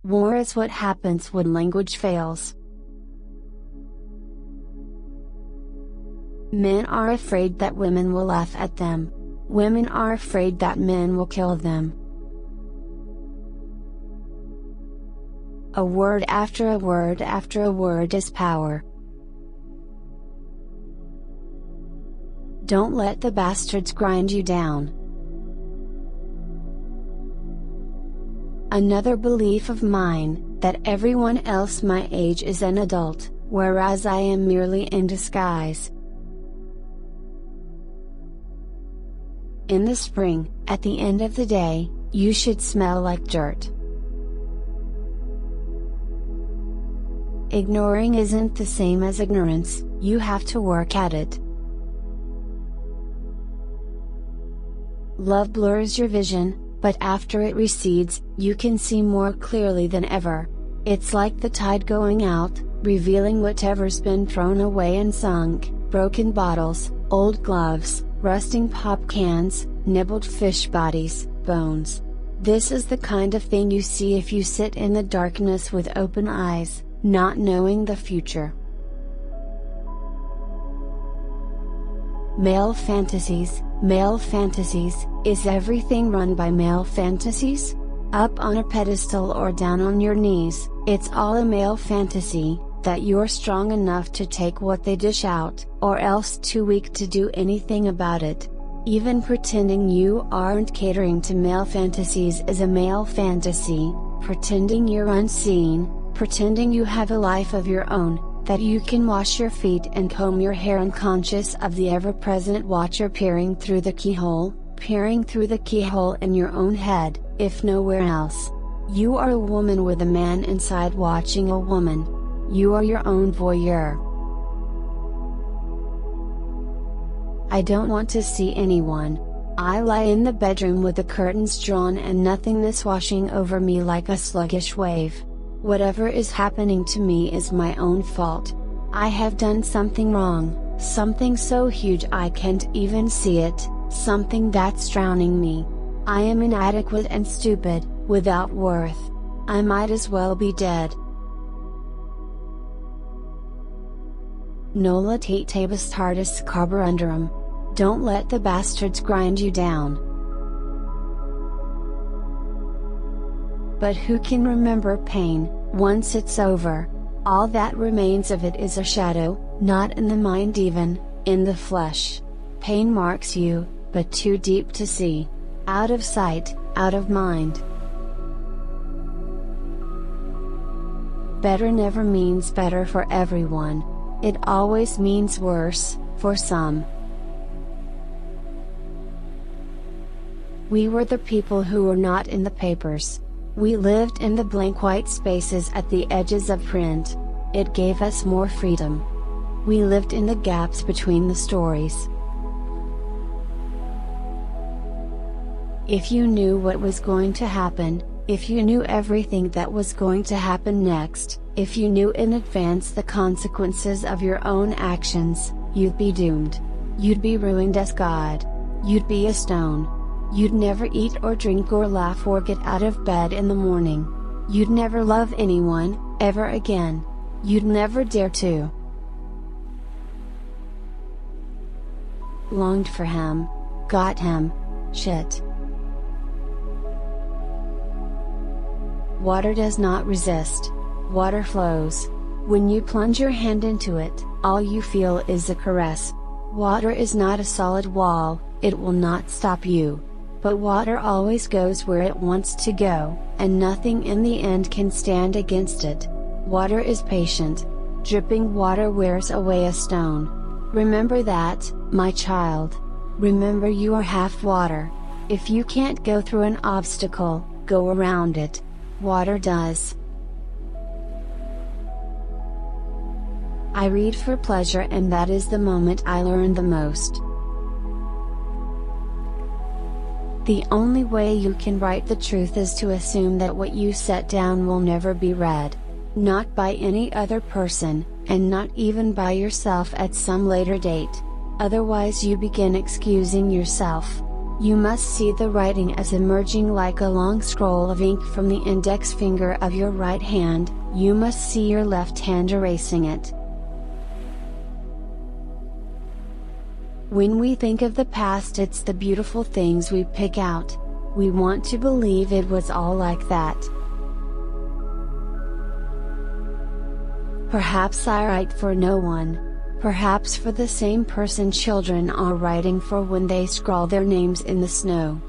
War is what happens when language fails. Men are afraid that women will laugh at them. Women are afraid that men will kill them. A word after a word after a word is power. Don't let the bastards grind you down. Another belief of mine, that everyone else my age is an adult, whereas I am merely in disguise. In the spring, at the end of the day, you should smell like dirt. Ignoring isn't the same as ignorance, you have to work at it. Love blurs your vision, but after it recedes, you can see more clearly than ever. It's like the tide going out, revealing whatever's been thrown away and sunk, broken bottles, old gloves, rusting pop cans, nibbled fish bodies, bones. This is the kind of thing you see if you sit in the darkness with open eyes, not knowing the future. Male fantasies. Male fantasies, is everything run by male fantasies? Up on a pedestal or down on your knees, it's all a male fantasy, that you're strong enough to take what they dish out, or else too weak to do anything about it. Even pretending you aren't catering to male fantasies is a male fantasy, pretending you're unseen, pretending you have a life of your own, that you can wash your feet and comb your hair unconscious of the ever-present watcher peering through the keyhole in your own head, if nowhere else. You are a woman with a man inside watching a woman. You are your own voyeur. I don't want to see anyone. I lie in the bedroom with the curtains drawn and nothingness washing over me like a sluggish wave. Whatever is happening to me is my own fault. I have done something wrong, something so huge I can't even see it, something that's drowning me. I am inadequate and stupid, without worth. I might as well be dead. Nolla te tabastartis carborundum. Don't let the bastards grind you down. But who can remember pain, once it's over? All that remains of it is a shadow, not in the mind even, in the flesh. Pain marks you, but too deep to see. Out of sight, out of mind. Better never means better for everyone. It always means worse, for some. We were the people who were not in the papers. We lived in the blank white spaces at the edges of print. It gave us more freedom. We lived in the gaps between the stories. If you knew what was going to happen, if you knew everything that was going to happen next, if you knew in advance the consequences of your own actions, you'd be doomed. You'd be ruined as God. You'd be a stone. You'd never eat or drink or laugh or get out of bed in the morning. You'd never love anyone, ever again. You'd never dare to. Longed for him. Got him. Shit. Water does not resist. Water flows. When you plunge your hand into it, all you feel is a caress. Water is not a solid wall, it will not stop you. But water always goes where it wants to go, and nothing in the end can stand against it. Water is patient. Dripping water wears away a stone. Remember that, my child. Remember you are half water. If you can't go through an obstacle, go around it. Water does. I read for pleasure, and that is the moment I learn the most. The only way you can write the truth is to assume that what you set down will never be read. Not by any other person, and not even by yourself at some later date. Otherwise you begin excusing yourself. You must see the writing as emerging like a long scroll of ink from the index finger of your right hand, you must see your left hand erasing it. When we think of the past, it's the beautiful things we pick out. We want to believe it was all like that. Perhaps I write for no one. Perhaps for the same person children are writing for when they scrawl their names in the snow.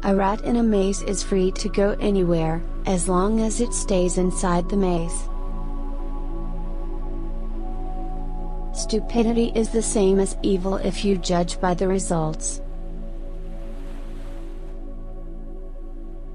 A rat in a maze is free to go anywhere, as long as it stays inside the maze. Stupidity is the same as evil if you judge by the results.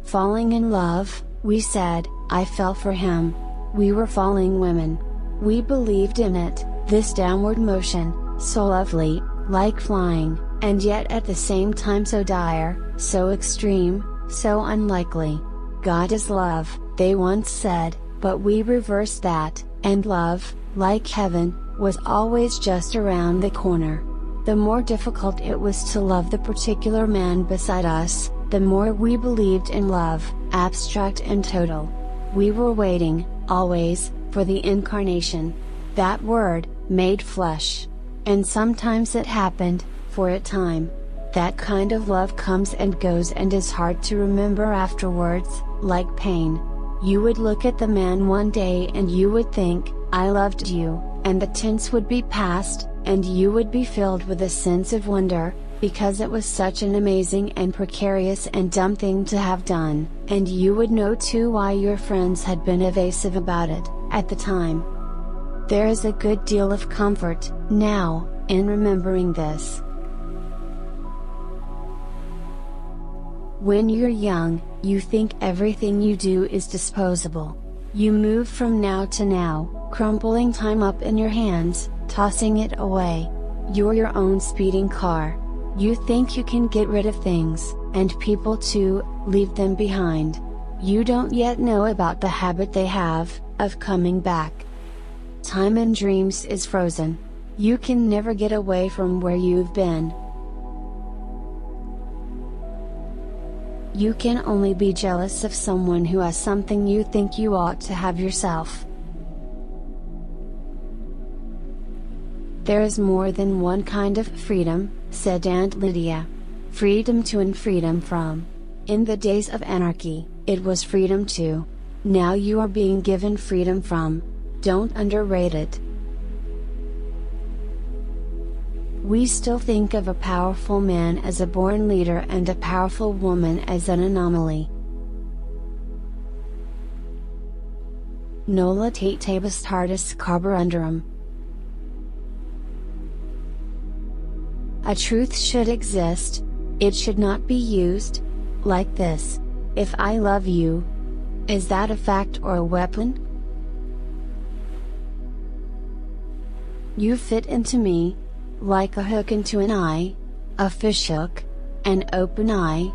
Falling in love, we said, I fell for him. We were falling women. We believed in it, this downward motion, so lovely, like flying, and yet at the same time so dire, so extreme, so unlikely. God is love, they once said, but we reversed that, and love, like heaven, was always just around the corner. The more difficult it was to love the particular man beside us, the more we believed in love, abstract and total. We were waiting, always, for the incarnation. That word, made flesh. And sometimes it happened, for a time. That kind of love comes and goes and is hard to remember afterwards, like pain. You would look at the man one day and you would think, I loved you, and the tense would be past, and you would be filled with a sense of wonder, because it was such an amazing and precarious and dumb thing to have done, and you would know too why your friends had been evasive about it, at the time. There is a good deal of comfort, now, in remembering this. When you're young, you think everything you do is disposable. You move from now to now, crumpling time up in your hands, tossing it away. You're your own speeding car. You think you can get rid of things, and people too, leave them behind. You don't yet know about the habit they have, of coming back. Time in dreams is frozen. You can never get away from where you've been. You can only be jealous of someone who has something you think you ought to have yourself. There is more than one kind of freedom, said Aunt Lydia. Freedom to and freedom from. In the days of anarchy, it was freedom to. Now you are being given freedom from. Don't underrate it. We still think of a powerful man as a born leader and a powerful woman as an anomaly. Nola tate tabus tardis carborundarum. A truth should exist, it should not be used, like this. If I love you. Is that a fact or a weapon? You fit into me, like a hook into an eye, a fish hook, an open eye.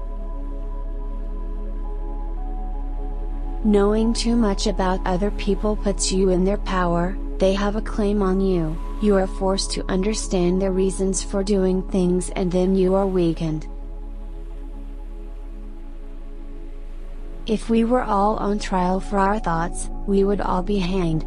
Knowing too much about other people puts you in their power, they have a claim on you, you are forced to understand their reasons for doing things and then you are weakened. If we were all on trial for our thoughts, we would all be hanged.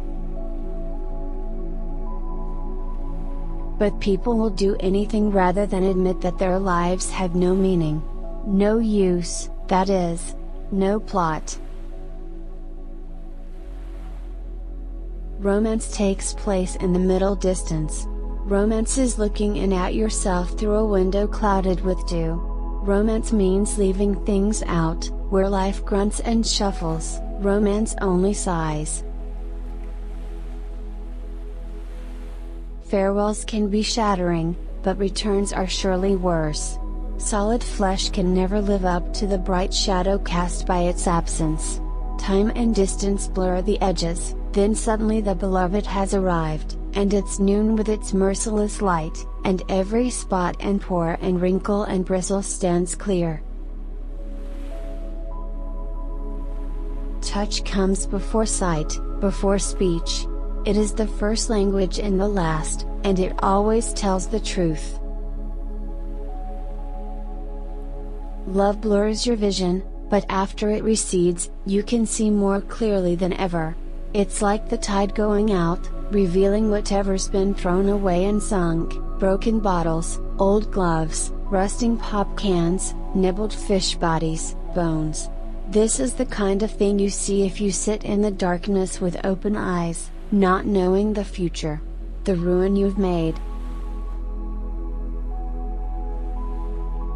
But people will do anything rather than admit that their lives have no meaning. No use, that is, no plot. Romance takes place in the middle distance. Romance is looking in at yourself through a window clouded with dew. Romance means leaving things out, where life grunts and shuffles, romance only sighs. Farewells can be shattering, but returns are surely worse. Solid flesh can never live up to the bright shadow cast by its absence. Time and distance blur the edges, then suddenly the beloved has arrived, and it's noon with its merciless light, and every spot and pore and wrinkle and bristle stands clear. Touch comes before sight, before speech. It is the first language and the last, and it always tells the truth. Love blurs your vision, but after it recedes, you can see more clearly than ever. It's like the tide going out, revealing whatever's been thrown away and sunk, broken bottles, old gloves, rusting pop cans, nibbled fish bodies, bones. This is the kind of thing you see if you sit in the darkness with open eyes, not knowing the future. The ruin you've made.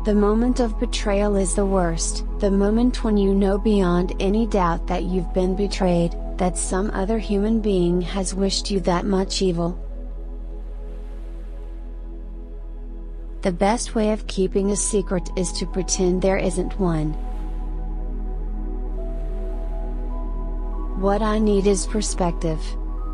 The moment of betrayal is the worst, the moment when you know beyond any doubt that you've been betrayed, that some other human being has wished you that much evil. The best way of keeping a secret is to pretend there isn't one. What I need is perspective.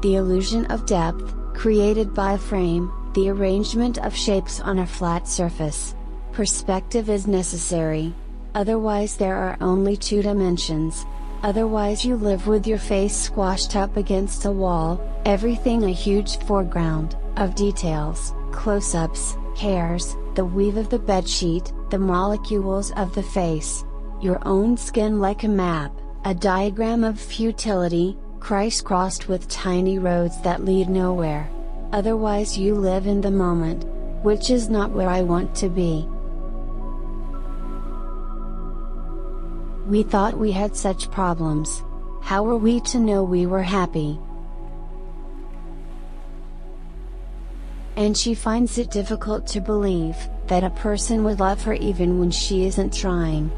The illusion of depth, created by a frame, the arrangement of shapes on a flat surface. Perspective is necessary. Otherwise there are only two dimensions. Otherwise you live with your face squashed up against a wall, everything a huge foreground, of details, close-ups, hairs, the weave of the bedsheet, the molecules of the face. Your own skin like a map, a diagram of futility, crisscrossed with tiny roads that lead nowhere. Otherwise you live in the moment, which is not where I want to be. We thought we had such problems. How were we to know we were happy? And she finds it difficult to believe that a person would love her even when she isn't trying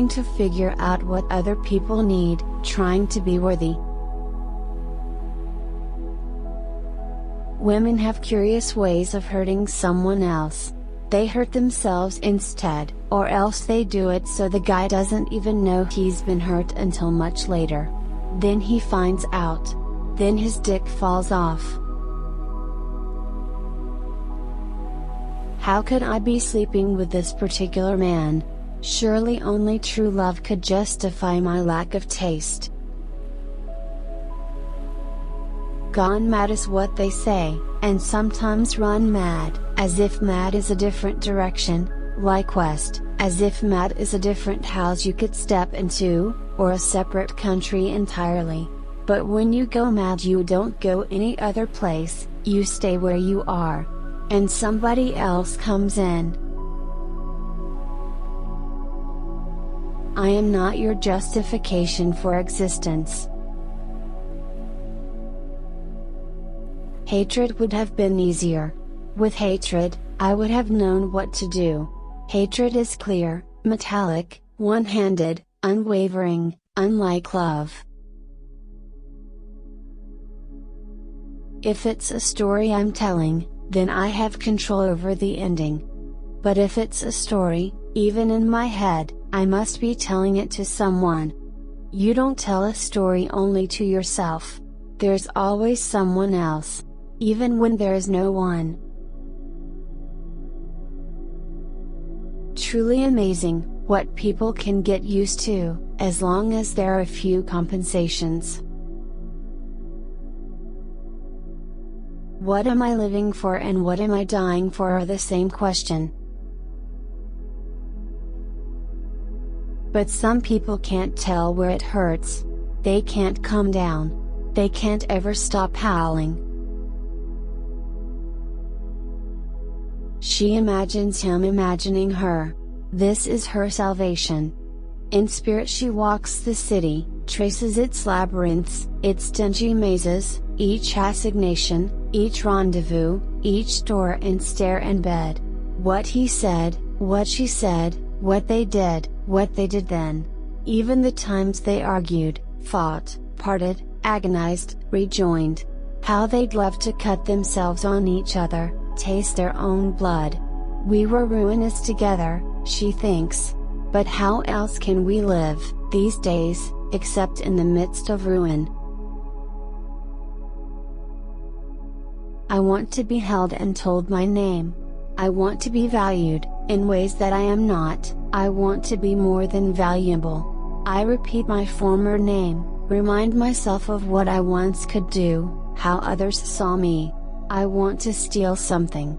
to figure out what other people need, trying to be worthy. Women have curious ways of hurting someone else. They hurt themselves instead, or else they do it so the guy doesn't even know he's been hurt until much later. Then he finds out. Then his dick falls off. How could I be sleeping with this particular man? Surely only true love could justify my lack of taste. Gone mad is what they say, and sometimes run mad, as if mad is a different direction, like west, as if mad is a different house you could step into, or a separate country entirely. But when you go mad you don't go any other place, you stay where you are. And somebody else comes in. I am not your justification for existence. Hatred would have been easier. With hatred, I would have known what to do. Hatred is clear, metallic, one-handed, unwavering, unlike love. If it's a story I'm telling, then I have control over the ending. But if it's a story, even in my head, I must be telling it to someone. You don't tell a story only to yourself. There's always someone else. Even when there's no one. Truly amazing, what people can get used to, as long as there are a few compensations. What am I living for and what am I dying for are the same question. But some people can't tell where it hurts. They can't calm down. They can't ever stop howling. She imagines him imagining her. This is her salvation. In spirit she walks the city, traces its labyrinths, its dingy mazes, each assignation, each rendezvous, each door and stair and bed. What he said, what she said, what they did then. Even the times they argued, fought, parted, agonized, rejoined. How they'd love to cut themselves on each other, taste their own blood. We were ruinous together, she thinks. But how else can we live, these days, except in the midst of ruin? I want to be held and told my name. I want to be valued, in ways that I am not. I want to be more than valuable. I repeat my former name, remind myself of what I once could do, how others saw me. I want to steal something.